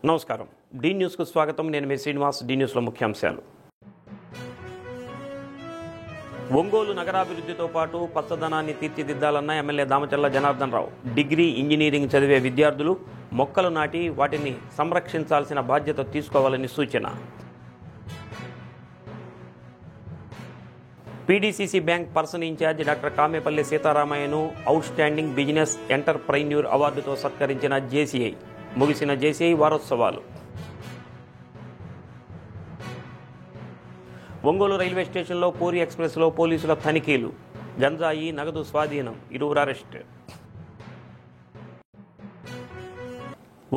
నమస్కారం. డి న్యూస్కు స్వాగతం. నేను మీ శ్రీనివాస్. డి న్యూస్లో ముఖ్యాంశాలు. ఒంగోలు నగరాభివృద్ధితో పాటు పచ్చదనాన్ని తీర్చిదిద్దాలన్న MLA Damacharla Janardhan Rao. Degree, engineering చదివే విద్యార్థులు మొక్కలు నాటి వాటిని సంరక్షించాల్సిన బాధ్యత తీసుకోవాలని సూచన. PDCC bank person in charge doctor Kamepalli సీతారామయ్యను అవుట్ స్టాండింగ్ బిజినెస్ ఎంటర్ప్రైన్యూర్ అవార్డుతో సత్కరించిన జేసీఐ. ముగిసిన జేసీఐ వారోత్సవాలు. ఒంగోలు రైల్వే స్టేషన్లో పూరి ఎక్స్ప్రెస్లో పోలీసుల తనిఖీలు. గంజాయి, నగదు స్వాధీనం. ఇరువురు అరెస్ట్.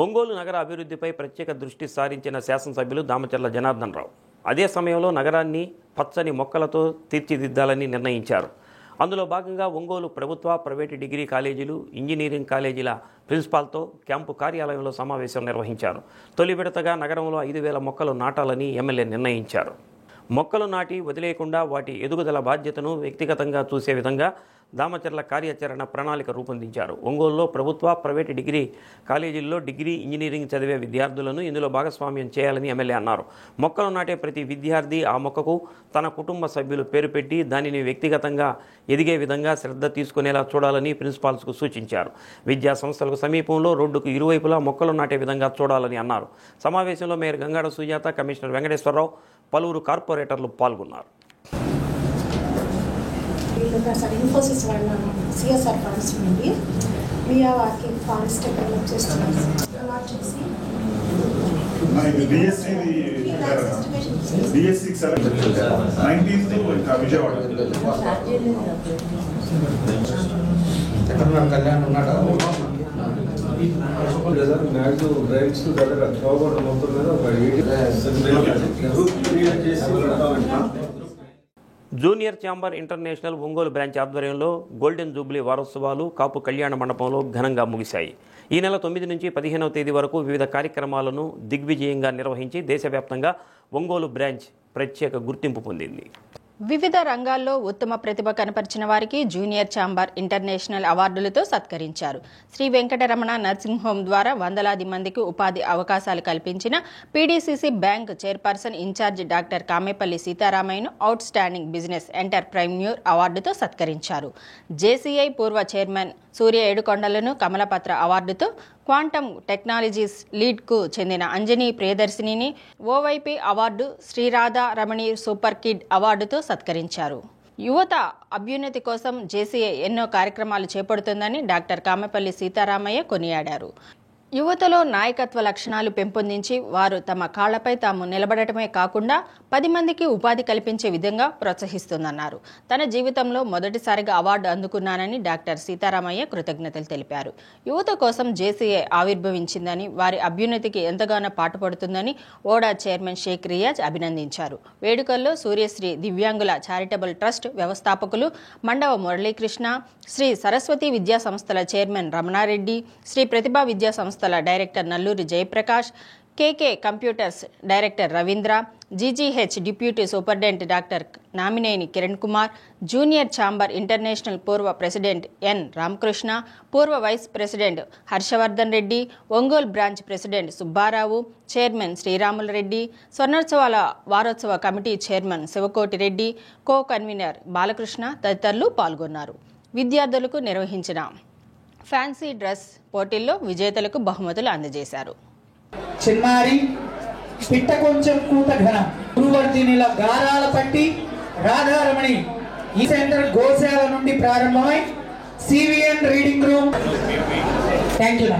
ఒంగోలు నగర అభివృద్ధిపై ప్రత్యేక దృష్టి సారించిన శాసనసభ్యులు దామచర్ల జనార్దన్ రావు అదే సమయంలో నగరాన్ని పచ్చని మొక్కలతో తీర్చిదిద్దాలని నిర్ణయించారు. అందులో భాగంగా ఒంగోలు ప్రభుత్వ, ప్రైవేటు డిగ్రీ కాలేజీలు, ఇంజనీరింగ్ కాలేజీల ప్రిన్సిపాల్తో క్యాంపు కార్యాలయంలో సమావేశం నిర్వహించారు. తొలి విడతగా నగరంలో 5,000 మొక్కలు నాటాలని ఎమ్మెల్యే నిర్ణయించారు. మొక్కలు నాటి వదిలేయకుండా వాటి ఎదుగుదల బాధ్యతను వ్యక్తిగతంగా చూసే విధంగా దామచర్ల కార్యాచరణ ప్రణాళిక రూపొందించారు. ఒంగోలులో ప్రభుత్వ, ప్రైవేటు డిగ్రీ కాలేజీల్లో డిగ్రీ, ఇంజనీరింగ్ చదివే విద్యార్థులను ఇందులో భాగస్వామ్యం చేయాలని ఎమ్మెల్యే అన్నారు. మొక్కలు నాటే ప్రతి విద్యార్థి ఆ మొక్కకు తన కుటుంబ సభ్యులు పేరు పెట్టి దానిని వ్యక్తిగతంగా ఎదిగే విధంగా శ్రద్ధ తీసుకునేలా చూడాలని ప్రిన్సిపాల్స్కు సూచించారు. విద్యా సంస్థలకు సమీపంలో రోడ్డుకు ఇరువైపులా మొక్కలు నాటే విధంగా చూడాలని అన్నారు. సమావేశంలో మేయర్ గంగాడ సుజాత, కమిషనర్ వెంకటేశ్వరరావు, పలువురు కార్పొరేటర్లు పాల్గొన్నారు. సార్ ఇన్ఫోసిస్ వాళ్ళ సిఎస్ఆర్ ఫండ్స్ నుండి మియా వాకి ఫారెస్ట్ డెవలప్ చేస్తున్నారు. కళ్యాణ్ ఉన్నాడా junior chamber international Ongole branch ఆధ్వర్యంలో గోల్డెన్ జూబ్లీ వారోత్సవాలు కాపు కళ్యాణ మండపంలో ఘనంగా ముగిశాయి. ఈ నెల 9 నుంచి 15వ తేదీ వరకు వివిధ కార్యక్రమాలను దిగ్విజయంగా నిర్వహించి దేశవ్యాప్తంగా ఒంగోలు బ్రాంచ్ ప్రత్యేక గుర్తింపు పొందింది. వివిధ రంగాల్లో ఉత్తమ ప్రతిభ కనపరిచిన వారికి జూనియర్ ఛాంబర్ ఇంటర్నేషనల్ అవార్డులతో సత్కరించారు. శ్రీ వెంకటరమణ నర్సింగ్ హోమ్ ద్వారా వందలాది మందికి ఉపాధి అవకాశాలు కల్పించిన PDCC bank chairperson in charge doctor Kamepalli సీతారామయ్యను అవుట్ స్టాండింగ్ బిజినెస్ ఎంటర్ప్రైన్యూర్ అవార్డుతో సత్కరించారు. జేసీఐ పూర్వ చైర్మన్ సూర్య ఏడుకొండలను కమలపత్ర అవార్డుతో, క్వాంటమ్ టెక్నాలజీస్ లీడ్కు చెందిన అంజనీ ప్రియదర్శినిని OYP award, Sriradha Ramani super kid అవార్డుతో సత్కరించారు. యువత అభ్యున్నతి కోసం జేసీఐ ఎన్నో కార్యక్రమాలు చేపడుతుందని డాక్టర్ కామేపల్లి సీతారామయ్య కొనియాడారు. యువతలో నాయకత్వ లక్షణాలు పెంపొందించి వారు తమ కాళ్లపై తాము నిలబడటమే కాకుండా 10 మందికి ఉపాధి కల్పించే విధంగా ప్రోత్సహిస్తుందన్నారు. తన జీవితంలో మొదటిసారిగా అవార్డు అందుకున్నానని డాక్టర్ సీతారామయ్య కృతజ్ఞతలు తెలిపారు. యువత కోసం జేసీఐ ఆవిర్భవించిందని, వారి అభ్యున్నతికి ఎంతగానో పాటుపడుతుందని ఓడా చైర్మన్ షేక్ రియాజ్ అభినందించారు. వేడుకల్లో సూర్యశ్రీ దివ్యాంగుల చారిటబుల్ ట్రస్ట్ వ్యవస్థాపకులు మండవ మురళీకృష్ణ, శ్రీ సరస్వతి విద్యా సంస్థల చైర్మన్ రమణారెడ్డి, శ్రీ ప్రతిభా విద్యా సంస్థల director Nalluri Jayaprakash, KK computers director Ravindra, GGH deputy superintendent doctor Namineni Kiran Kumar, junior chamber international పూర్వ ప్రెసిడెంట్ ఎన్ రామకృష్ణ, పూర్వ vice president Harshavardhan Reddy, Ongole branch president Subbarao, chairman Sriramulu Reddy, స్వర్ణోత్సవాల వారోత్సవ committee chairman Sivakoti Reddy, co convener Balakrishna తదితరులు పాల్గొన్నారు. విద్యార్థులకు నిర్వహించిన ఫ్యాన్సీ డ్రెస్ పోటీల్లో విజేతలకు బహుమతులు అందజేశారు. చిన్నారి పిట్ట కొంచెం కూత ఘన గురువర్ధినిల గారాల పట్టి రాధారమణి ఈ సెంటర్ గోశాల నుండి ప్రారంభమై CVN reading room. Thank you.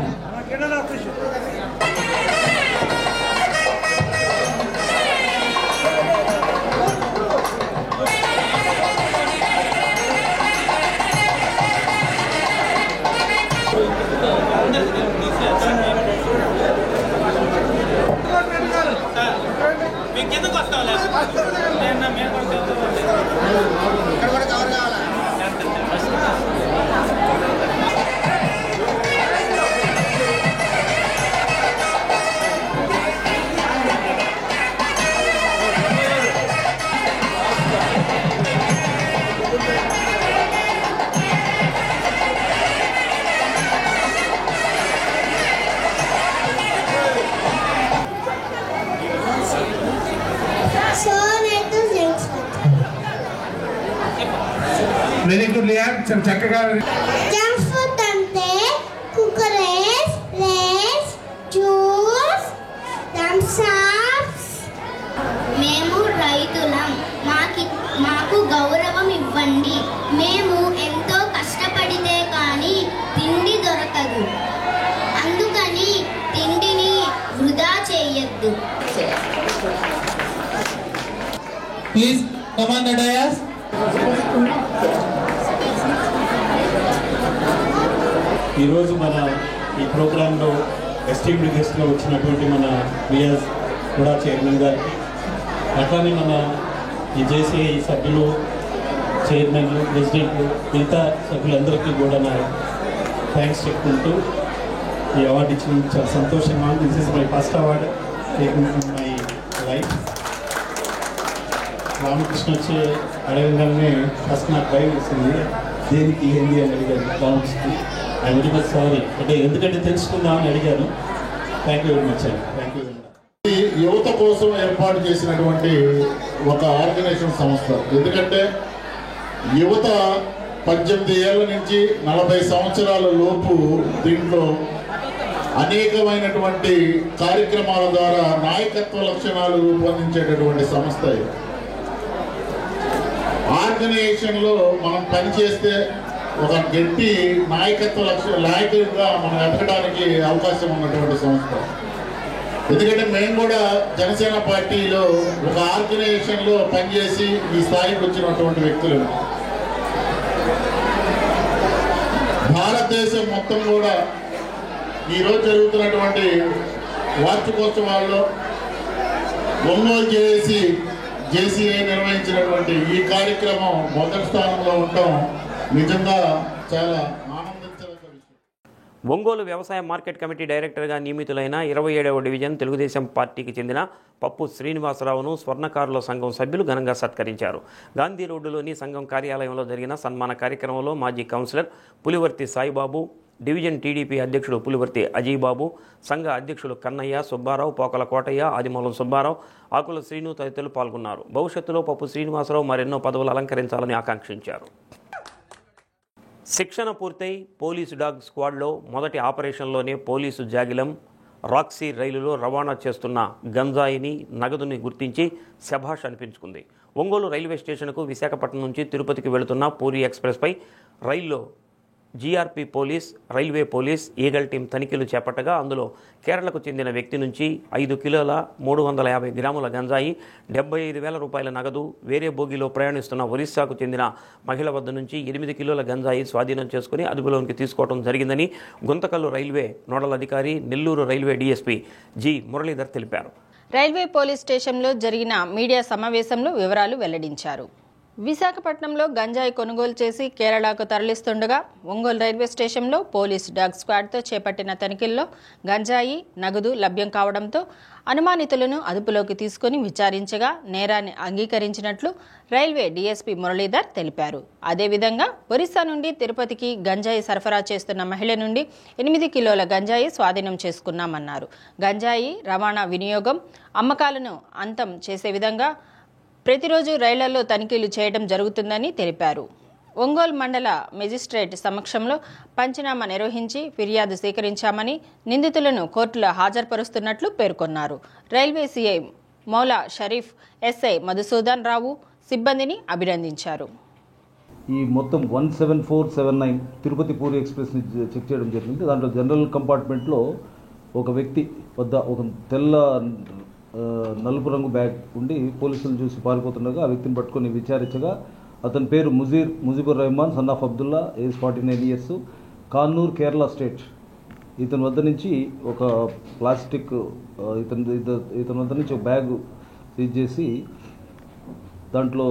చక్కగా జంక్ ఫుడ్ అంటే కుకరేస్ లేస్ జ్యూస్ థమ్స్ అప్స్. మేము రైతులం, మాకు గౌరవం ఇవ్వండి. మేము ఎంతో కష్టపడితే కానీ తిండి దొరకదు, అందుకని తిండిని వృధా చేయొద్దు. Please come on the dais. ఈరోజు మన ఈ ప్రోగ్రాంలో ఎస్టీమ్డ్ గెస్ట్గా వచ్చినటువంటి మన రియాజ్ కూడా చైర్మన్ గారికి, అట్లానే మన ఈ జేసీఐ సభ్యులు, చైర్మన్లు, ప్రెసిడెంట్లు, మిగతా సభ్యులందరికీ కూడా నా థ్యాంక్స్ చెప్పుకుంటూ ఈ అవార్డు ఇచ్చినందుకు చాలా సంతోషంగా ఉంది. This is my first award taking in my life. Ramakrishna వచ్చి అడగగానే ఫస్ట్ నాకు భయం వేసింది, దేనికి ఏంది అని అడిగాను Ramakrishna. I very much sorry, అంటే ఎందుకంటే తెలుసుకుందామని అడిగాను. థ్యాంక్ యూ వెరీ మచ్ అండి, థ్యాంక్ యూ వెరీ మచ్. యువత కోసం ఏర్పాటు చేసినటువంటి ఒక ఆర్గనైజేషన్ సంస్థ. ఎందుకంటే యువత 18 ఏళ్ల నుంచి 40 సంవత్సరాల లోపు దీంట్లో అనేకమైనటువంటి కార్యక్రమాల ద్వారా నాయకత్వ లక్షణాలు రూపొందించేటటువంటి సంస్థ. ఆర్గనైజేషన్లో మనం పనిచేస్తే ఒక గట్టి నాయకుడిగా మనం ఎదగడానికి అవకాశం ఉన్నటువంటి సంస్థ. ఎందుకంటే మేము కూడా జనసేన పార్టీలో ఒక ఆర్గనైజేషన్లో పనిచేసి ఈ స్థాయికి వచ్చినటువంటి వ్యక్తులు. భారతదేశం మొత్తం కూడా ఈరోజు జరుగుతున్నటువంటి వార్షికోత్సవాల్లో ఒంగోలు జేసీఐ నిర్వహించినటువంటి ఈ కార్యక్రమం మొదటి స్థానంలో ఉండటం నిజంగా చాలా ఆనందించదగ్గ విషయం. ఒంగోలు వ్యవసాయ మార్కెట్ కమిటీ డైరెక్టర్గా నియమితులైన 27వ డివిజన్ తెలుగుదేశం పార్టీకి చెందిన పప్పు శ్రీనివాసరావును స్వర్ణకారుల సంఘం సభ్యులు ఘనంగా సత్కరించారు. గాంధీ రోడ్డులోని సంఘం కార్యాలయంలో జరిగిన సన్మాన కార్యక్రమంలో మాజీ councillor Pulivarthi Saibabu, division TDP అధ్యక్షుడు పులివర్తి అజయబాబు, సంఘ అధ్యక్షులు కన్నయ్య, సుబ్బారావు, పోకల కోటయ్య, ఆదిమూలం సుబ్బారావు, ఆకుల శ్రీను తదితరులు పాల్గొన్నారు. భవిష్యత్తులో పప్పు శ్రీనివాసరావు మరెన్నో పదవులు అలంకరించాలని ఆకాంక్షించారు. శిక్షణ పూర్తయి పోలీసు డాగ్ స్క్వాడ్లో మొదటి ఆపరేషన్లోనే పోలీసు జాగిలం రాక్సీ రైలులో రవాణా చేస్తున్న గంజాయిని, నగదుని గుర్తించి శభాష్ అనిపించుకుంది. ఒంగోలు రైల్వే స్టేషన్కు విశాఖపట్నం నుంచి తిరుపతికి వెళుతున్న పూరి ఎక్స్ప్రెస్పై రైల్లో GRP police, railway police, eagle team తనిఖీలు చేపట్టగా అందులో కేరళకు చెందిన వ్యక్తి నుంచి 5 కిలోల 350 గ్రాముల గంజాయి, 75,000 రూపాయల నగదు, వేరే బోగిలో ప్రయాణిస్తున్న ఒరిస్సాకు చెందిన మహిళ వద్ద నుంచి 8 కిలోల గంజాయి స్వాధీనం చేసుకుని అదుపులోకి తీసుకోవడం జరిగిందని గుంతకల్లు రైల్వే నోడల్ అధికారి, Nellore railway DSP G Muralidhar తెలిపారు. రైల్వే పోలీస్ స్టేషన్లో జరిగిన మీడియా సమావేశంలో వివరాలు వెల్లడించారు. విశాఖపట్నంలో గంజాయి కొనుగోలు చేసి కేరళకు తరలిస్తుండగా ఒంగోలు రైల్వే స్టేషన్లో పోలీస్ డాగ్ స్క్వాడ్తో చేపట్టిన తనిఖీల్లో గంజాయి, నగదు లభ్యం కావడంతో అనుమానితులను అదుపులోకి తీసుకుని విచారించగా నేరాన్ని అంగీకరించినట్లు రైల్వే డీఎస్పీ మురళీధర్ తెలిపారు. అదేవిధంగా ఒరిస్సా నుండి తిరుపతికి గంజాయి సరఫరా చేస్తున్న మహిళ నుండి 8 కిలోల గంజాయి స్వాధీనం చేసుకున్నామన్నారు. గంజాయి రవాణా, వినియోగం, అమ్మకాలను అంతం చేసే విధంగా ప్రతిరోజు రైళ్లలో తనిఖీలు చేయడం జరుగుతుందని తెలిపారు. ఒంగోలు మండల మెజిస్ట్రేట్ సమక్షంలో పంచనామా నిర్వహించి ఫిర్యాదు స్వీకరించామని, నిందితులను కోర్టులో హాజరుపరుస్తున్నట్లు పేర్కొన్నారు. Railway CI Moula Sharif, SI Madhusudan Rao సిబ్బందిని అభినందించారు. ఈ మొత్తం 17479 తిరుపతి పూరి ఎక్స్ప్రెస్ని చెక్ చేయడం జరిగింది. దాంట్లో జనరల్ కంపార్ట్మెంట్లో ఒక వ్యక్తి వద్ద ఒక తెల్ల నలుపు రంగు బ్యాగ్ ఉండి పోలీసులు చూసి పారిపోతుండగా ఆ వ్యక్తిని పట్టుకొని విచారించగా అతని పేరు Mujibur Rahman, son of Abdullah, age 49 years, Kannur, Kerala state. ఇతని వద్ద నుంచి ఒక ప్లాస్టిక్ ఇతని వద్ద నుంచి ఒక బ్యాగ్ సీజ్ చేసి దాంట్లో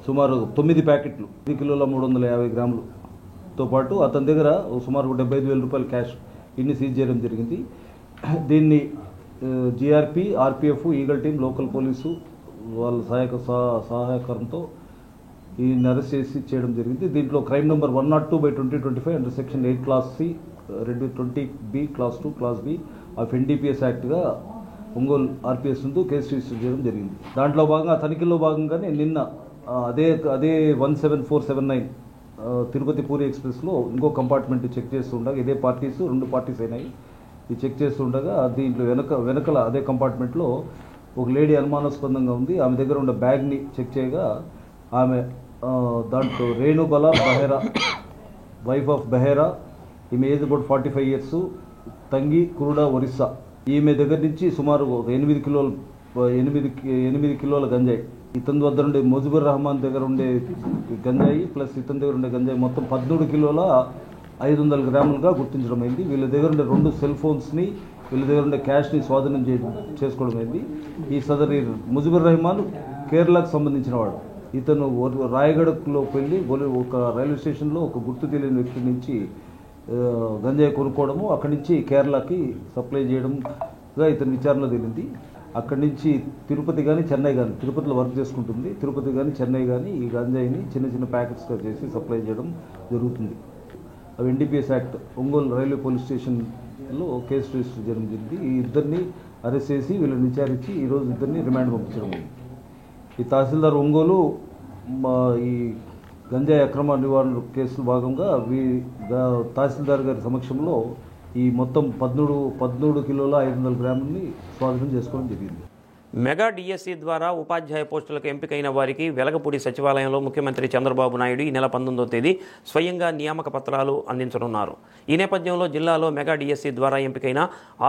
సుమారు 9 ప్యాకెట్లు 10 కిలోల 350 గ్రాములతో పాటు అతని దగ్గర సుమారు 75,000 రూపాయల క్యాష్ ఇన్ని సీజ్ చేయడం జరిగింది. దీన్ని GRP, RPF, eagle team, local police వాళ్ళ సహాయకరంతో ఈయన్ని అరెస్ట్ చేసి చేయడం జరిగింది. దీంట్లో crime number 102/2025 under section 8 clause C 20B clause 2 clause B of NDPS యాక్ట్గా ఒంగోలు ఆర్పీఎస్ నందు కేసు రిజిస్టర్ చేయడం జరిగింది. దాంట్లో భాగంగా తనిఖీల్లో భాగంగానే నిన్న అదే 17479 తిరుపతి పూరి ఎక్స్ప్రెస్లో ఇంకో కంపార్ట్మెంట్ చెక్ చేస్తుండగా ఇదే పార్టీస్ 2 పార్టీస్ అయినాయి. ఇది చెక్ చేస్తుండగా దీంట్లో వెనకల అదే కంపార్ట్మెంట్లో ఒక లేడీ అనుమానాస్పదంగా ఉంది. ఆమె దగ్గర ఉన్న బ్యాగ్ని చెక్ చేయగా ఆమె దాంట్లో రేణుబల బెహరా, వైఫ్ ఆఫ్ బెహరా, ఈమె ఏజ్ అబౌట్ 45 years, తంగి కురుడా ఒరిస్సా. ఈమె దగ్గర నుంచి సుమారు 8 కిలోల గంజాయి, ఇతని వద్ద ఉండే ముజిబుర్ రహమాన్ దగ్గర ఉండే గంజాయి ప్లస్ ఇతని దగ్గర ఉండే గంజాయి మొత్తం 13 కిలోల 500 గ్రాములుగా గుర్తించడం అయింది. వీళ్ళ దగ్గర ఉండే 2 సెల్ ఫోన్స్ని, వీళ్ళ దగ్గర ఉండే క్యాష్ని స్వాధీనం చేసుకోవడం అయింది. ఈ సదరి ముజిబుర్ రహమాన్ కేరళకు సంబంధించిన వాడు. ఇతను రాయగఢలోకి వెళ్ళి ఒక రైల్వే స్టేషన్లో ఒక గుర్తు తెలియని వ్యక్తి నుంచి గంజాయి కొనుక్కోవడము, అక్కడి నుంచి కేరళకి సప్లై చేయడంగా ఇతని విచారణలో తేలింది. అక్కడి నుంచి తిరుపతి కానీ చెన్నై కానీ, తిరుపతిలో వర్క్ చేసుకుంటుంది, తిరుపతి కానీ చెన్నై కానీ ఈ గంజాయిని చిన్న చిన్న ప్యాకెట్స్గా చేసి సప్లై చేయడం జరుగుతుంది. అవి NDPS act Ongole railway police స్టేషన్లో కేసు రిజిస్టర్ చేయడం జరిగింది. ఈ ఇద్దరిని అరెస్ట్ చేసి వీళ్ళని విచారించి ఈరోజు ఇద్దరిని రిమాండ్ పంపించడం. ఈ తహసీల్దార్ ఒంగోలు ఈ గంజాయి అక్రమ నివారణ కేసులో భాగంగా తహసీల్దార్ గారి సమక్షంలో ఈ మొత్తం 13 కిలోల 500 గ్రాములని స్వాధీనం చేసుకోవడం జరిగింది. మెగా డిఎస్సి ద్వారా ఉపాధ్యాయ పోస్టులకు ఎంపికైన వారికి వెలగపూడి సచివాలయంలో ముఖ్యమంత్రి చంద్రబాబు నాయుడు ఈ నెల 19వ తేదీ స్వయంగా నియామక పత్రాలు అందించనున్నారు. ఈ నేపథ్యంలో జిల్లాలో మెగా డిఎస్సి ద్వారా ఎంపికైన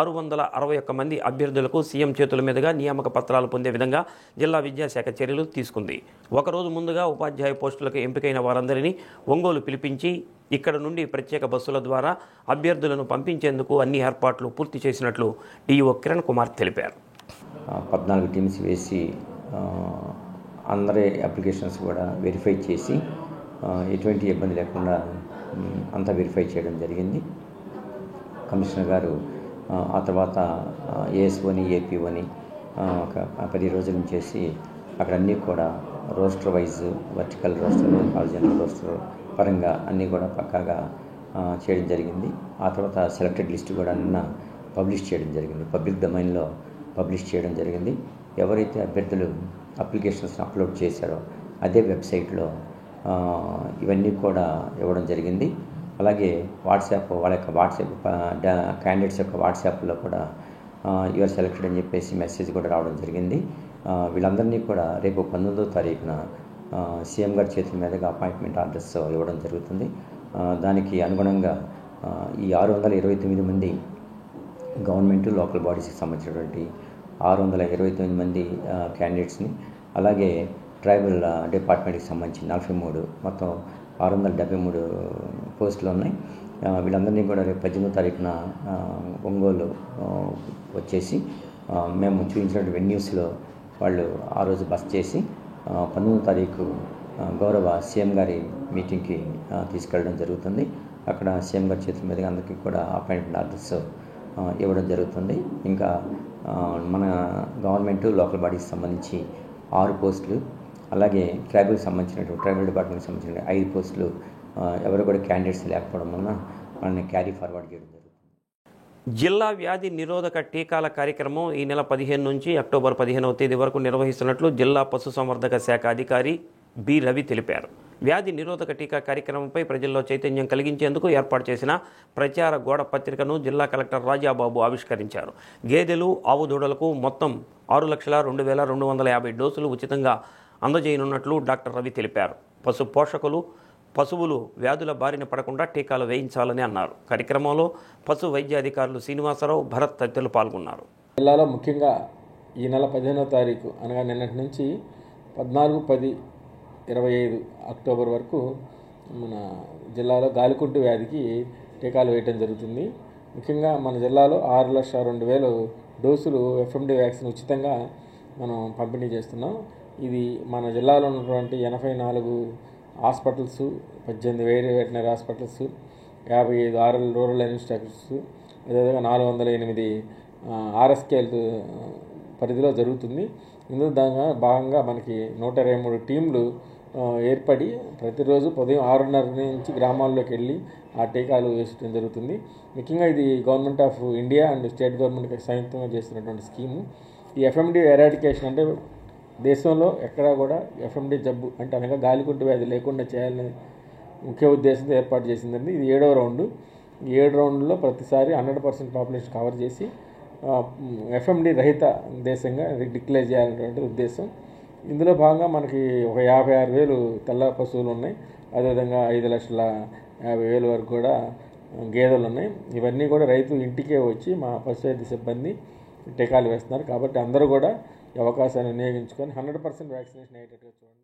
661 మంది అభ్యర్థులకు సీఎం చేతుల మీదుగా నియామక పత్రాలు పొందే విధంగా జిల్లా విద్యాశాఖ చర్యలు తీసుకుంది. ఒకరోజు ముందుగా ఉపాధ్యాయ పోస్టులకు ఎంపికైన వారందరినీ ఒంగోలు పిలిపించి ఇక్కడ నుండి ప్రత్యేక బస్సుల ద్వారా అభ్యర్థులను పంపించేందుకు అన్ని ఏర్పాట్లు పూర్తి చేసినట్లు డిఈఓ కిరణ్ కుమార్ తెలిపారు. 14 టీమ్స్ వేసి అందరి అప్లికేషన్స్ కూడా వెరిఫై చేసి ఎటువంటి ఇబ్బంది లేకుండా అంతా వెరిఫై చేయడం జరిగింది. కమిషనర్ గారు ఆ తర్వాత ఏఎస్ఓని ఏపీఓని ఒక 10 రోజులు చేసి అక్కడ అన్నీ కూడా roster wise, vertical roster, horizontal roster పరంగా అన్నీ కూడా పక్కాగా చేయడం జరిగింది. ఆ తర్వాత సెలెక్టెడ్ లిస్ట్ కూడా నిన్న పబ్లిష్ చేయడం జరిగింది, పబ్లిక్ డొమైన్లో పబ్లిష్ చేయడం జరిగింది. ఎవరైతే అభ్యర్థులు అప్లికేషన్స్ అప్లోడ్ చేశారో అదే వెబ్సైట్లో ఇవన్నీ కూడా ఇవ్వడం జరిగింది. అలాగే వాళ్ళ యొక్క వాట్సాప్ క్యాండిడేట్స్ యొక్క వాట్సాప్లో కూడా యువర్ సెలెక్టెడ్ అని చెప్పేసి మెసేజ్ కూడా రావడం జరిగింది. వీళ్ళందరినీ కూడా రేపు 19వ తారీఖున సీఎం గారి చేతుల మీదుగా అపాయింట్మెంట్ ఆర్డర్స్ ఇవ్వడం జరుగుతుంది. దానికి అనుగుణంగా ఈ 629 మంది గవర్నమెంట్ లోకల్ బాడీస్కి సంబంధించినటువంటి 629 మంది క్యాండిడేట్స్ని, అలాగే ట్రైబల్ డిపార్ట్మెంట్కి సంబంధించి 43, మొత్తం 673 పోస్టులు ఉన్నాయి. వీళ్ళందరినీ కూడా రేపు 18వ తారీఖున ఒంగోలు వచ్చేసి మేము చూపించినటువంటి వెన్యూస్లో వాళ్ళు ఆ రోజు బస్ చేసి 19వ తారీఖు గౌరవ సీఎం గారి మీటింగ్కి తీసుకెళ్ళడం జరుగుతుంది. అక్కడ సీఎం గారి చేతుల మీదుగా అందరికీ కూడా అపాయింట్మెంట్ ఆర్డర్స్ ఇవ్వడం జరుగుతుంది. ఇంకా మన గవర్నమెంట్ లోకల్ బాడీకి సంబంధించి 6 పోస్టులు, అలాగే ట్రైబల్ డిపార్ట్మెంట్కి సంబంధించిన 5 పోస్టులు ఎవరు కూడా క్యాండిడేట్స్ లేకపోవడం వలన మనల్ని క్యారీ ఫార్వర్డ్ చేయడం జరుగుతుంది. జిల్లా వ్యాధి నిరోధక టీకాల కార్యక్రమం ఈ నెల 15 నుంచి అక్టోబర్ 15వ తేదీ వరకు నిర్వహిస్తున్నట్లు జిల్లా పశుసంవర్ధక శాఖ అధికారి బి రవి తెలిపారు. వ్యాధి నిరోధక టీకా కార్యక్రమంపై ప్రజల్లో చైతన్యం కలిగించేందుకు ఏర్పాటు చేసిన ప్రచార గోడ పత్రికను జిల్లా కలెక్టర్ రాజాబాబు ఆవిష్కరించారు. గేదెలు, ఆవు దూడలకు మొత్తం 6,02,250 డోసులు ఉచితంగా అందజేయనున్నట్లు డాక్టర్ రవి తెలిపారు. పశు పోషకులు పశువులు వ్యాధుల బారిన పడకుండా టీకాలు వేయించాలని అన్నారు. కార్యక్రమంలో పశు వైద్యాధికారులు శ్రీనివాసరావు, భరత్ తదితరులు పాల్గొన్నారు. జిల్లాలో ముఖ్యంగా ఈ నెల 15వ తారీఖు అనగా నిన్నటి నుంచి 14, 10, 25 అక్టోబర్ వరకు మన జిల్లాలో గాలికుంటు వ్యాధికి టీకాలు వేయటం జరుగుతుంది. ముఖ్యంగా మన జిల్లాలో 6,02,000 డోసులు ఎఫ్ఎండి వ్యాక్సిన్ ఉచితంగా మనం పంపిణీ చేస్తున్నాం. ఇది మన జిల్లాలో ఉన్నటువంటి 84 hospitals, 18 veterinary hospitals, 55 rural institutes, అదేవిధంగా 408 ఆర్ఎస్కేల్ పరిధిలో జరుగుతుంది. ఇందులో భాగంగా మనకి 123 టీంలు ఏర్పడి ప్రతిరోజు ఉదయం 6:30 నుంచి గ్రామాల్లోకి వెళ్ళి ఆ టీకాలు వేసడం జరుగుతుంది. ముఖ్యంగా ఇది government of India and state గవర్నమెంట్కి సంయుక్తంగా చేస్తున్నటువంటి స్కీము. ఈ ఎఫ్ఎండి ఎరాడికేషన్ అంటే దేశంలో ఎక్కడా కూడా ఎఫ్ఎండి జబ్బు అంటే అనగా గాలికుంటు వ్యాధి లేకుండా చేయాలని ముఖ్య ఉద్దేశంతో ఏర్పాటు చేసిందండి. ఇది 7వ రౌండ్. ఈ 7 రౌండ్లో ప్రతిసారి 100% పాపులేషన్ కవర్ చేసి ఎఫ్ఎండి రహిత దేశంగా డిక్లేర్ చేయాలనేటువంటి ఉద్దేశం. ఇందులో భాగంగా మనకి ఒక 56,000 తెల్ల పశువులు ఉన్నాయి. అదేవిధంగా 5,50,000 వరకు కూడా గేదెలు ఉన్నాయి. ఇవన్నీ కూడా రైతు ఇంటికే వచ్చి మా పశువైద్య సిబ్బంది టీకాలు వేస్తున్నారు. కాబట్టి అందరూ కూడా ఈ అవకాశాన్ని వినియోగించుకొని 100% వ్యాక్సినేషన్ అయ్యేటట్టుగా చూడండి.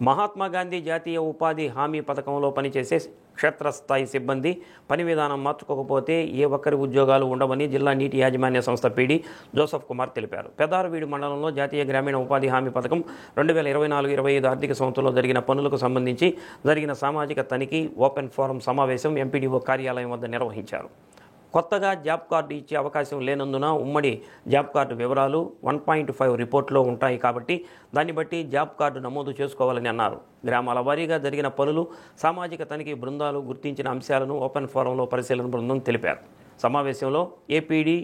మహాత్మా గాంధీ జాతీయ ఉపాధి హామీ పథకంలో పనిచేసే క్షేత్రస్థాయి సిబ్బంది పని విధానం మార్చుకోకపోతే ఏ ఒక్కరి ఉద్యోగాలు ఉండవని జిల్లా నీటి యాజమాన్య సంస్థ పీడీ జోసఫ్ కుమార్ తెలిపారు. పెదారవీడు మండలంలో జాతీయ గ్రామీణ ఉపాధి హామీ పథకం 2024-25 ఆర్థిక సంవత్సరంలో జరిగిన పనులకు సంబంధించి జరిగిన సామాజిక తనిఖీ ఓపెన్ ఫోరం సమావేశం ఎంపీడీఓ కార్యాలయం వద్ద నిర్వహించారు. కొత్తగా జాబ్ కార్డు ఇచ్చే అవకాశం లేనందున ఉమ్మడి జాబ్ కార్డు వివరాలు 1.5 రిపోర్ట్లో ఉంటాయి కాబట్టి దాన్ని బట్టి జాబ్ కార్డు నమోదు చేసుకోవాలని అన్నారు. గ్రామాల వారీగా జరిగిన పనులు, సామాజిక తనిఖీ బృందాలు గుర్తించిన అంశాలను ఓపెన్ ఫోరంలో పరిశీలన బృందం తెలిపారు. సమావేశంలో ఏపీడీ,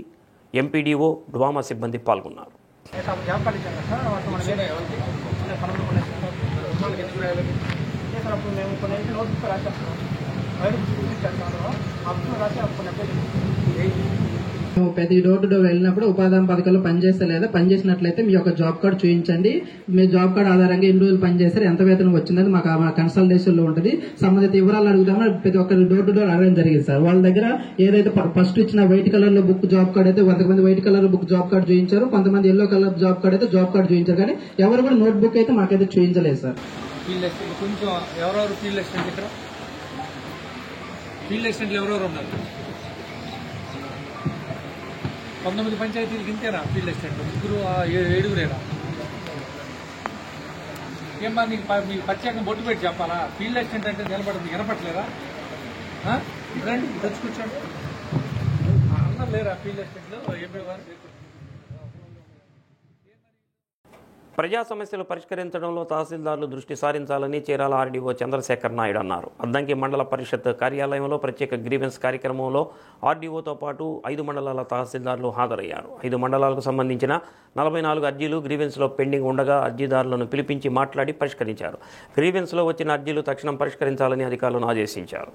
ఎంపీడీఓ, డ్వామా సిబ్బంది పాల్గొన్నారు. ప్రతి డోర్ టు డోర్ వెళ్ళినప్పుడు ఉపాధి హామీ పథకాలు పనిచేస్తలేదా, పనిచేసినట్లయితే మీ యొక్క జాబ్ కార్డు చూపించండి. మీ జాబ్ కార్డు ఆధారంగా ఎన్ని రోజులు పనిచేస్తారు, ఎంత వేతనం వచ్చిందని మాకు కన్సల్టేషన్ లో ఉంటుంది. సంబంధిత వివరాలు అడుగుతామని ప్రతి ఒక్కరు డోర్ టు డోర్ అడగడం జరిగింది సార్. వాళ్ళ దగ్గర ఏదైతే ఫస్ట్ ఇచ్చిన వైట్ కలర్ లో బుక్ జాబ్ కార్డు అయితే కొంతమంది వైట్ కలర్ లో బుక్ జాబ్ కార్డు చూపించారు, కొంతమంది ఎల్లో కలర్ జాబ్ కార్డు అయితే జాబ్ కార్డు చూపించారు. కానీ ఎవరు కూడా నోట్ బుక్ అయితే మాకైతే చూపించలేదు సార్. కొంచెం ఎవరెవరు ఫీల్డ్ అసిస్టెంట్ ఇక్కడ ఫీల్డ్ అసిస్టెంట్లు ఎవరెవరు ఉన్నారు? 19 పంచాయతీలకు ఇంతేనా ఫీల్డ్ అసిస్టెంట్? 7 ఏమా మీకు ప్రత్యేకంగా బొట్టు పెట్టి చెప్పాలా? ఫీల్డ్ అసిస్టెంట్ అంటే నిలబడింది వినపట్లేదా? రండి తెచ్చుకొచ్చాడు అందరు లేరా ఫీల్డ్ అసిస్టెంట్లు? ప్రజా సమస్యలు పరిష్కరించడంలో తహసీల్దార్లు దృష్టి సారించాలని చీరాల ఆర్డీఓ చంద్రశేఖర్ నాయుడు అన్నారు. అద్దంకి మండల పరిషత్ కార్యాలయంలో ప్రత్యేక గ్రీవెన్స్ కార్యక్రమంలో ఆర్డీఓతో పాటు 5 మండలాల తహసీల్దార్లు హాజరయ్యారు. 5 మండలాలకు సంబంధించిన 44 అర్జీలు గ్రీవెన్స్లో పెండింగ్ ఉండగా అర్జీదారులను పిలిపించి మాట్లాడి పరిష్కరించారు. గ్రీవెన్స్లో వచ్చిన అర్జీలు తక్షణం పరిష్కరించాలని అధికారులను ఆదేశించారు.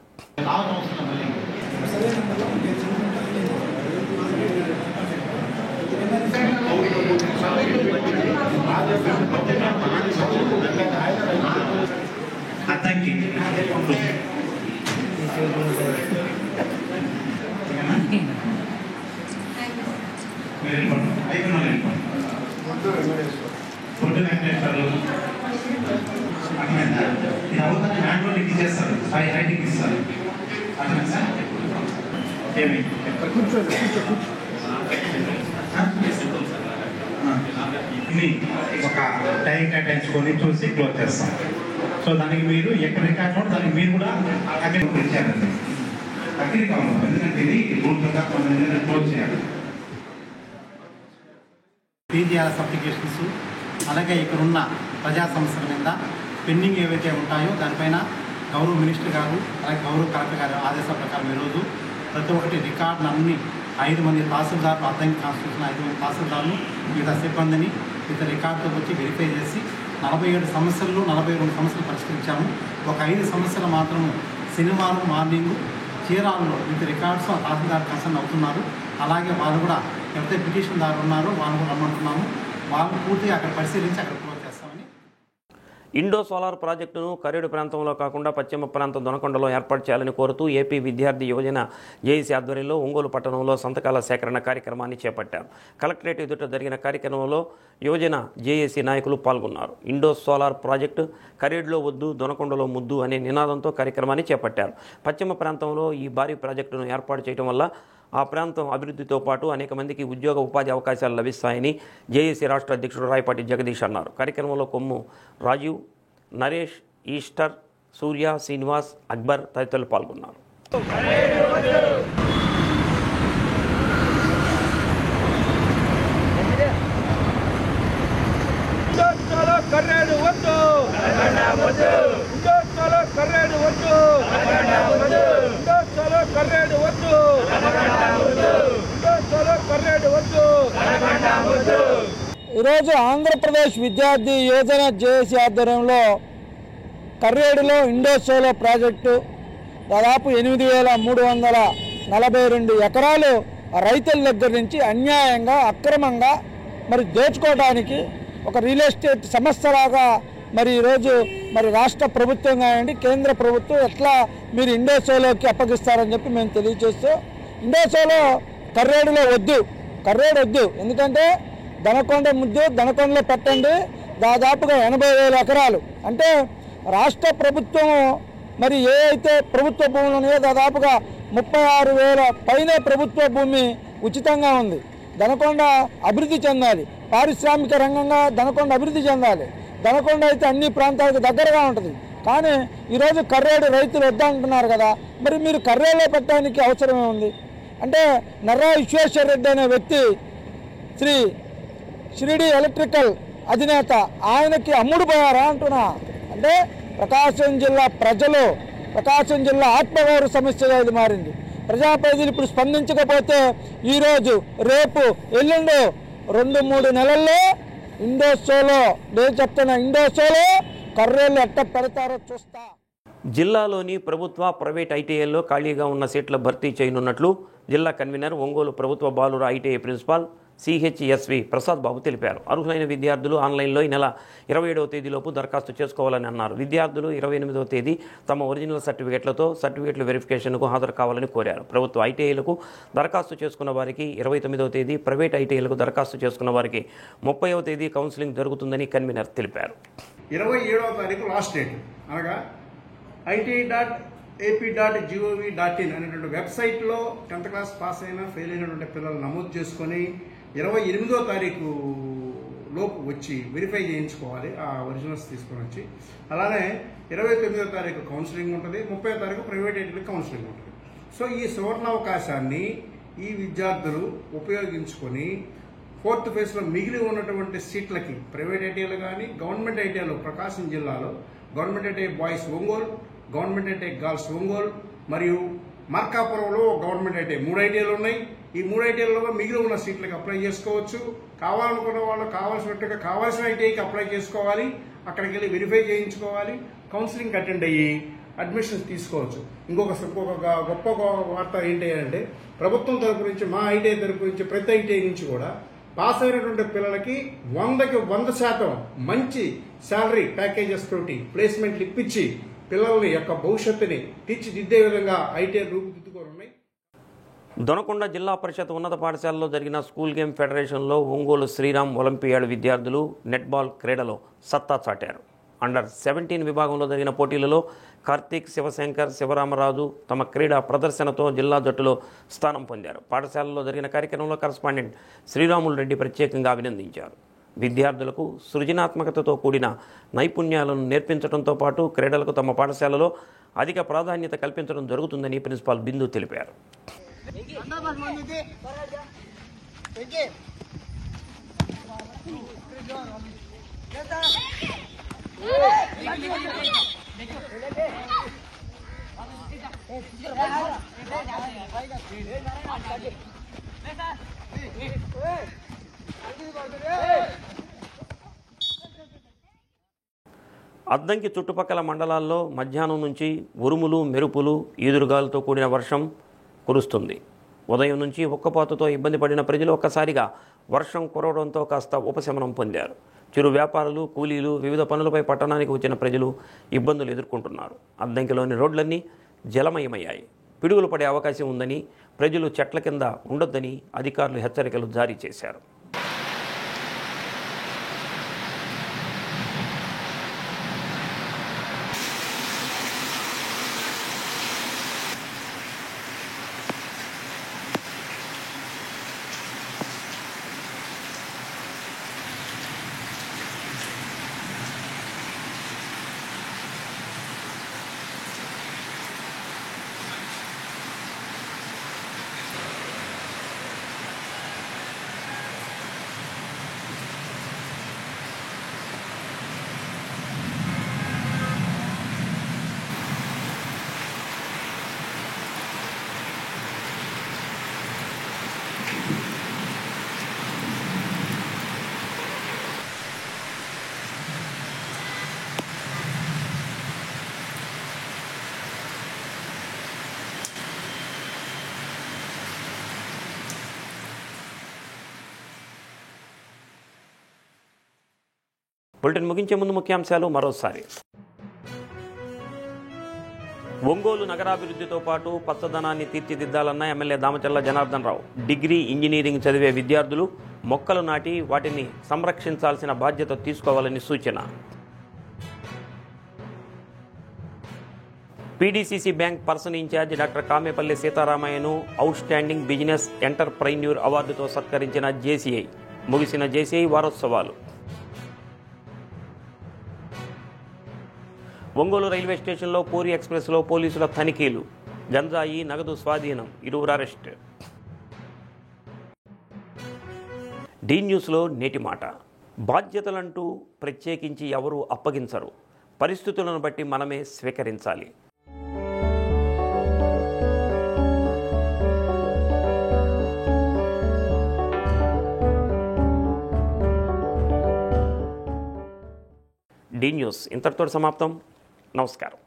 ఒక టైం కేటాయించుకొని చూసి క్లోజ్ చేస్తాం. సో దానికి మీరు ఎక్కడ రికార్డ్ దానికి మీరు కూడా ఇచ్చారండి. అగ్రి కావాలి, ఎందుకంటే ఇది క్లోజ్ చేయాలి. పీజీఆర్ఎస్ అప్లికేషన్స్, అలాగే ఇక్కడున్న ప్రజా సమస్యల మీద పెండింగ్ ఏవైతే ఉంటాయో దానిపైన గౌరవ మినిస్టర్ గారు అలాగే గౌరవ కలెక్టర్ గారు ఆదేశాల ప్రకారం ఈరోజు ప్రతి ఒక్కటి రికార్డులు అన్ని 5 మంది తహసీల్దార్లు, అద్దంకి కాన్స్టిట్యూషన్ 5 మంది తహసీల్దార్లు మిగతా సిబ్బందిని ఇతర రికార్డుతో వచ్చి వెరిఫై చేసి 47 సమస్యల్లో 42 సమస్యలు పరిష్కరించాము. ఒక 5 సమస్యలు మాత్రం శనివారం మార్నింగ్ చీరాలలో విత్ రికార్డ్స్ తహసీల్దార్ కన్సర్న్ అవుతున్నారు. అలాగే వాళ్ళు కూడా ఎవరైతే పిటిషన్దారు ఉన్నారో వాళ్ళు కూడా రమ్మంటున్నాము. వాళ్ళు పూర్తిగా అక్కడ పరిశీలించి అక్కడ క్లోజ్ చేస్తామని. ఇండో సోలార్ ప్రాజెక్టును కరేడు ప్రాంతంలో కాకుండా పశ్చిమ ప్రాంత దొనకొండలో ఏర్పాటు చేయాలని కోరుతూ ఏపీ విద్యార్థి యువజన జేఏసీ ఆధ్వర్యంలో ఒంగోలు పట్టణంలో సంతకాల సేకరణ కార్యక్రమాన్ని చేపట్టారు. కలెక్టరేట్ ఎదుట జరిగిన కార్యక్రమంలో యువజన జేఏసీ నాయకులు పాల్గొన్నారు. ఇండో సోలార్ ప్రాజెక్టు కరేడులో వద్దు, దొనకొండలో ముద్దు అనే నినాదంతో కార్యక్రమాన్ని చేపట్టారు. పశ్చిమ ప్రాంతంలో ఈ భారీ ప్రాజెక్టును ఏర్పాటు చేయడం వల్ల ఆ ప్రాంతం అభివృద్ధితో పాటు అనేక మందికి ఉద్యోగ ఉపాధి అవకాశాలు లభిస్తాయని జేఏసీ రాష్ట్ర అధ్యక్షుడు రాయపాటి జగదీష్ అన్నారు. కార్యక్రమంలో కొమ్ము రాజీవ్, నరేష్, ఈస్టర్, సూర్య, శ్రీనివాస్, అక్బర్ తదితరులు పాల్గొన్నారు. ఈరోజు ఆంధ్రప్రదేశ్ విద్యార్థి యువజన జేఏసీ ఆధ్వర్యంలో కర్రేడులో ఇండోసోలో ప్రాజెక్టు దాదాపు 8,342 ఎకరాలు రైతుల దగ్గర నుంచి అన్యాయంగా అక్రమంగా మరి దోచుకోవడానికి ఒక రియల్ ఎస్టేట్ సంస్థలాగా మరి ఈరోజు మరి రాష్ట్ర ప్రభుత్వం కానివ్వండి కేంద్ర ప్రభుత్వం ఎట్లా మీరు ఇండోసోలోకి అప్పగిస్తారని చెప్పి మేము తెలియజేస్తూ ఇండోసోలో కర్రేడులో వద్దు, కర్రేడు వద్దు. ఎందుకంటే దనకొండలో పెట్టండి. దాదాపుగా 80,000 ఎకరాలు అంటే రాష్ట్ర ప్రభుత్వం మరి ఏ అయితే ప్రభుత్వ భూములు ఉన్నాయో దాదాపుగా 36,000 పైన ప్రభుత్వ భూమి ఉచితంగా ఉంది. దనకొండ అభివృద్ధి చెందాలి, పారిశ్రామిక రంగంగా దనకొండ అభివృద్ధి చెందాలి. దనకొండ అయితే అన్ని ప్రాంతాలకు దగ్గరగా ఉంటుంది. కానీ ఈరోజు కర్రేడు రైతులు వద్దంటున్నారు కదా, మరి మీరు కర్రేలో పెట్టడానికి అవసరమే ఉంది అంటే నర్రా విశ్వేశ్వర రెడ్డి అనే వ్యక్తి శ్రీ షిరిడి ఎలక్ట్రికల్ అధినేత ఆయనకి అమ్ముడు పోయారా అంటున్నా. అంటే ప్రకాశం జిల్లా ప్రజలు, ప్రకాశం జిల్లా ఆత్మగౌరవ సమస్యగా ఇది మారింది. ప్రజాప్రతినిధులు ఇప్పుడు స్పందించకపోతే ఈరోజు రేపు ఎల్లుండి 2-3 నెలల్లో ఇండోసోలో నేను చెప్తున్నా ఇండోసోలో కర్రేళ్ళు ఎట్ట పెడతారో చూస్తా. జిల్లాలోని ప్రభుత్వ ప్రైవేట్ ఐటీఐల్లో ఖాళీగా ఉన్న సీట్ల భర్తీ చేయనున్నట్లు జిల్లా కన్వీనర్ ఒంగోలు ప్రభుత్వ బాలుర ఐటీఐ ప్రిన్సిపాల్ సిహెచ్ఎస్వి ప్రసాద్ బాబు తెలిపారు. అర్హులైన విద్యార్థులు ఆన్లైన్లో ఈ నెల 27వ తేదీలోపు దరఖాస్తు చేసుకోవాలని అన్నారు. విద్యార్థులు 28వ తేదీ తమ ఒరిజినల్ సర్టిఫికెట్లతో సర్టిఫికెట్ల వెరిఫికేషన్కు హాజరు కావాలని కోరారు. ప్రభుత్వ ఐటీఐలకు దరఖాస్తు చేసుకున్న వారికి 29వ తేదీ, ప్రైవేట్ ఐటీఐలకు దరఖాస్తు చేసుకున్న వారికి 30వ తేదీ కౌన్సిలింగ్ జరుగుతుందని కన్వీనర్ తెలిపారు. 27వ తారీఖు లాస్ట్ డేట్, అనగా IT.AP.gov.in అనేటువంటి వెబ్సైట్లో 10th క్లాస్ పాస్ అయినా ఫెయిల్ అయినటువంటి పిల్లలు నమోదు చేసుకొని 28వ తారీఖు లోపు వచ్చి వెరిఫై చేయించుకోవాలి, ఆ ఒరిజినల్స్ తీసుకొని వచ్చి. అలానే 29వ తారీఖు కౌన్సిలింగ్ ఉంటుంది, 30వ తారీఖు ప్రైవేట్ ఐటీలకు కౌన్సిలింగ్ ఉంటుంది. సో ఈ సువర్ణావకాశాన్ని ఈ విద్యార్థులు ఉపయోగించుకొని 4th ఫేజ్లో మిగిలి ఉన్నటువంటి సీట్లకి ప్రైవేట్ ఐటీఐలు కానీ గవర్నమెంట్ ఐటీఐలు ప్రకాశం జిల్లాలో government ITI boys Ongole, government ITI girls Ongole మరియు మార్కాపురంలో గవర్నమెంట్ ఐటీఐ 3 ఐటీఐలు ఉన్నాయి. ఈ 3 ఐటీఐలలో మిగిలి ఉన్న సీట్లకు అప్లై చేసుకోవచ్చు. కావాలనుకున్న వాళ్ళు కావాల్సినట్టుగా కావాల్సిన ఐటీఐకి అప్లై చేసుకోవాలి, అక్కడికి వెళ్ళి వెరిఫై చేయించుకోవాలి, కౌన్సిలింగ్ అటెండ్ అయ్యి అడ్మిషన్స్ తీసుకోవచ్చు. ఇంకొక గొప్ప వార్త ఏంటి అంటే ప్రభుత్వం తరపు నుంచి మా ఐటీఐ తరపు నుంచి ప్రతి ఐటీఐ నుంచి కూడా పాస్ అయినటువంటి పిల్లలకి 100కి 100% మంచి శాలరీ ప్యాకేజెస్ తోటి ప్లేస్మెంట్లు ఇప్పించి పిల్లల్ని యొక్క భవిష్యత్తుని తీర్చిదిద్దే విధంగా ఐటీఐ రూపుదిద్దుకోనున్నాయి. దొనకొండ జిల్లా పరిషత్ ఉన్నత పాఠశాలలో జరిగిన స్కూల్ గేమ్ ఫెడరేషన్లో ఒంగోలు శ్రీరామ్ ఒలింపియాడ్ విద్యార్థులు నెట్బాల్ క్రీడలో సత్తా చాటారు. అండర్ 17 విభాగంలో జరిగిన పోటీలలో కార్తీక్, శివశంకర్, శివరామరాజు తమ క్రీడా ప్రదర్శనతో జిల్లా జట్టులో స్థానం పొందారు. పాఠశాలలో జరిగిన కార్యక్రమంలో కరస్పాండెంట్ శ్రీరాములు రెడ్డి ప్రత్యేకంగా అభినందించారు. విద్యార్థులకు సృజనాత్మకతతో కూడిన నైపుణ్యాలను నేర్పించడంతో పాటు క్రీడలకు తమ పాఠశాలలో అధిక ప్రాధాన్యత కల్పించడం జరుగుతుందని ప్రిన్సిపాల్ బిందు తెలిపారు. అద్దంకి చుట్టుపక్కల మండలాల్లో మధ్యాహ్నం నుంచి ఉరుములు, మెరుపులు, ఈదురుగాలతో కూడిన వర్షం కురుస్తుంది. ఉదయం నుంచి ఉక్కపోతతో ఇబ్బంది పడిన ప్రజలు ఒక్కసారిగా వర్షం కురవడంతో కాస్త ఉపశమనం పొందారు. చిరు వ్యాపారులు, కూలీలు, వివిధ పనులపై పట్టణానికి వచ్చిన ప్రజలు ఇబ్బందులు ఎదుర్కొంటున్నారు. అద్దంకిలోని రోడ్లన్నీ జలమయమయ్యాయి. పిడుగులు పడే అవకాశం ఉందని, ప్రజలు చెట్ల కింద ఉండొద్దని అధికారులు హెచ్చరికలు జారీ చేశారు. బులెటిన్ ముగించే ముందు ముఖ్యాంశాలు మరోసారి. ఒంగోలు నగరాభివృద్ధితో పాటు పచ్చదనాన్ని తీర్చిదిద్దాలన్న MLA Damacharla Janardhan Rao. Degree, engineering చదివే విద్యార్థులు మొక్కలు నాటి వాటిని సంరక్షించాల్సిన బాధ్యత తీసుకోవాలని సూచన. PDCC bank person in charge doctor Kamepalli సీతారామయ్యను అవుట్ స్టాండింగ్ బిజినెస్ ఎంటర్ప్రైన్యూర్ అవార్డుతో సత్కరించిన జేసీఐ. ముగిసిన జేసీఐ వారోత్సవాలు. ఒంగోలు రైల్వే స్టేషన్లో పూరి ఎక్స్ప్రెస్లో పోలీసుల తనిఖీలు. గంజాయి, నగదు స్వాధీనం, 20 అరెస్ట్. డి న్యూస్లో నేటి మాట. బాధ్యతలంటూ ప్రత్యేకించి ఎవరూ అప్పగించరు. పరిస్థితులను బట్టి మనమే స్వీకరించాలి. డి న్యూస్ ఇంతటితో సమాప్తం. నమస్కారం.